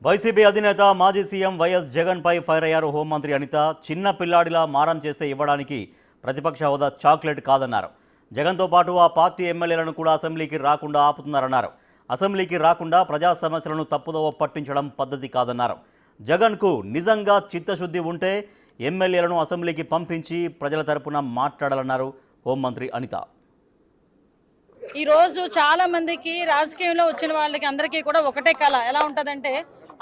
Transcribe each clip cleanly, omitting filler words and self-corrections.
YCP అధినేత మాజీ CM YS Jagan పై fire అయ్యారు హోంమంత్రి అనిత. చిన్న పిల్లాడిలా మారం చేస్తే ఇవ్వడానికి ప్రతిపక్ష హోదా చాక్లెట్ కాదన్నారు. జగన్తో పాటు ఆ పార్టీ ఎమ్మెల్యేలను కూడా అసెంబ్లీకి రాకుండా ఆపుతున్నారన్నారు. అసెంబ్లీకి రాకుండా ప్రజా సమస్యలను తప్పుదోవ పట్టించడం పద్ధతి కాదన్నారు. జగన్కు నిజంగా చిత్తశుద్ధి ఉంటే ఎమ్మెల్యేలను అసెంబ్లీకి పంపించి ప్రజల తరపున మాట్లాడాలన్నారు హోంమంత్రి అనిత. ఈరోజు చాలా మందికి రాజకీయంలో వచ్చిన వాళ్ళకి అందరికీ కూడా ఒకటే కళ ఎలా ఉంటుందంటే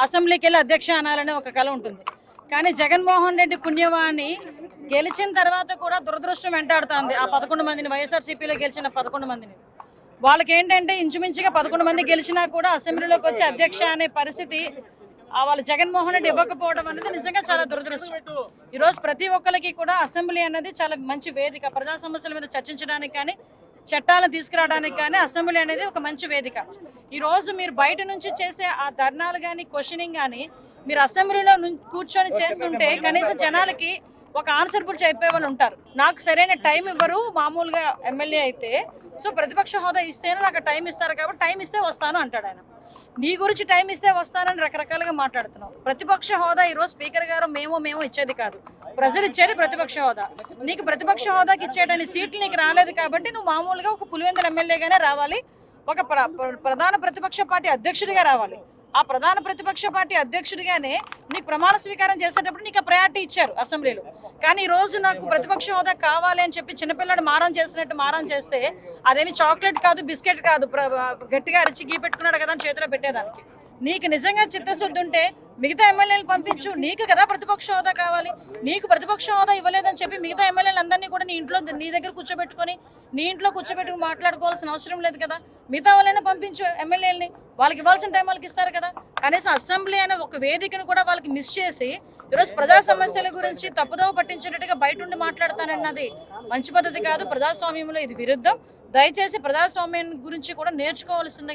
అసెంబ్లీకి వెళ్ళి అధ్యక్ష అనాలనే ఒక కళ ఉంటుంది. కానీ జగన్మోహన్ రెడ్డి పుణ్యవాణి గెలిచిన తర్వాత కూడా దురదృష్టం వెంటాడుతుంది. ఆ 11 మందిని వైఎస్ఆర్సీపీలో గెలిచిన 11 మందిని వాళ్ళకి ఏంటంటే ఇంచుమించుగా 11 మంది గెలిచినా కూడా అసెంబ్లీలోకి వచ్చి అధ్యక్ష అనే పరిస్థితి వాళ్ళ జగన్మోహన్ రెడ్డి ఇవ్వకపోవడం అనేది నిజంగా చాలా దురదృష్టం. ఈరోజు ప్రతి ఒక్కరికి కూడా అసెంబ్లీ అనేది చాలా మంచి వేదిక. ప్రజా సమస్యల మీద చర్చించడానికి కానీ చట్టాలను తీసుకురావడానికి కానీ అసెంబ్లీ అనేది ఒక మంచి వేదిక. ఈరోజు మీరు బయట నుంచి చేసే ఆ ధర్నాలు కానీ క్వశ్చనింగ్ కానీ మీరు అసెంబ్లీలో కూర్చొని చేస్తుంటే కనీసం జనాలకి ఒక ఆన్సర్బుల్ చెప్పే వాళ్ళు ఉంటారు. నాకు సరైన టైం ఇవ్వరు మామూలుగా ఎమ్మెల్యే అయితే, సో ప్రతిపక్ష హోదా ఇస్తేనే నాకు టైం ఇస్తారు కాబట్టి టైం ఇస్తే వస్తాను అంటాడు ఆయన. నీ గురించి టైం ఇస్తే వస్తానని రకరకాలుగా మాట్లాడుతున్నావు. ప్రతిపక్ష హోదా ఈరోజు స్పీకర్ గారు మేము ఇచ్చేది కాదు, ప్రజలు ఇచ్చేది ప్రతిపక్ష హోదా. నీకు ప్రతిపక్ష హోదాకి ఇచ్చేటని సీట్లు నీకు రాలేదు కాబట్టి నువ్వు మామూలుగా ఒక పులివెందుల ఎమ్మెల్యేగానే రావాలి, ఒక ప్రధాన ప్రతిపక్ష పార్టీ అధ్యక్షుడిగా రావాలి. ఆ ప్రధాన ప్రతిపక్ష పార్టీ అధ్యక్షుడిగానే నీకు ప్రమాణ స్వీకారం చేసేటప్పుడు నీకు ప్రయారిటీ ఇచ్చారు అసెంబ్లీలో. కానీ ఈ రోజు నాకు ప్రతిపక్ష హోదా కావాలి అని చెప్పి చిన్నపిల్లడు మారం చేసినట్టు మారం చేస్తే అదేమి చాక్లెట్ కాదు, బిస్కెట్ కాదు, గట్టిగా అరిచి గీ పెట్టుకున్నాడు కదా అని చేతిలో పెట్టేదానికి. నీకు నిజంగా చిత్తశుద్ధి ఉంటే మిగతా ఎమ్మెల్యేలు పంపించు. నీకు కదా ప్రతిపక్ష హోదా కావాలి. నీకు ప్రతిపక్ష హోదా ఇవ్వలేదని చెప్పి మిగతా ఎమ్మెల్యేలు అందరినీ కూడా నీ దగ్గర కూర్చోబెట్టుకొని నీ ఇంట్లో కూర్చోబెట్టుకుని మాట్లాడుకోవాల్సిన అవసరం లేదు కదా. మిగతా వాళ్ళైనా పంపించు ఎమ్మెల్యేలని, వాళ్ళకి ఇవ్వాల్సిన టైం వాళ్ళకి ఇస్తారు కదా. కనీసం అసెంబ్లీ అనే ఒక వేదికను కూడా వాళ్ళకి మిస్ చేసి ఈరోజు ప్రజా సమస్యల గురించి తప్పుదోవ పట్టించేటట్టుగా బయట ఉండి మాట్లాడతానన్నది మంచి పద్ధతి కాదు. ప్రజాస్వామ్యంలో ఇది విరుద్ధం. దయచేసి ప్రజాస్వామ్యం గురించి కూడా నేర్చుకోవాల్సింది.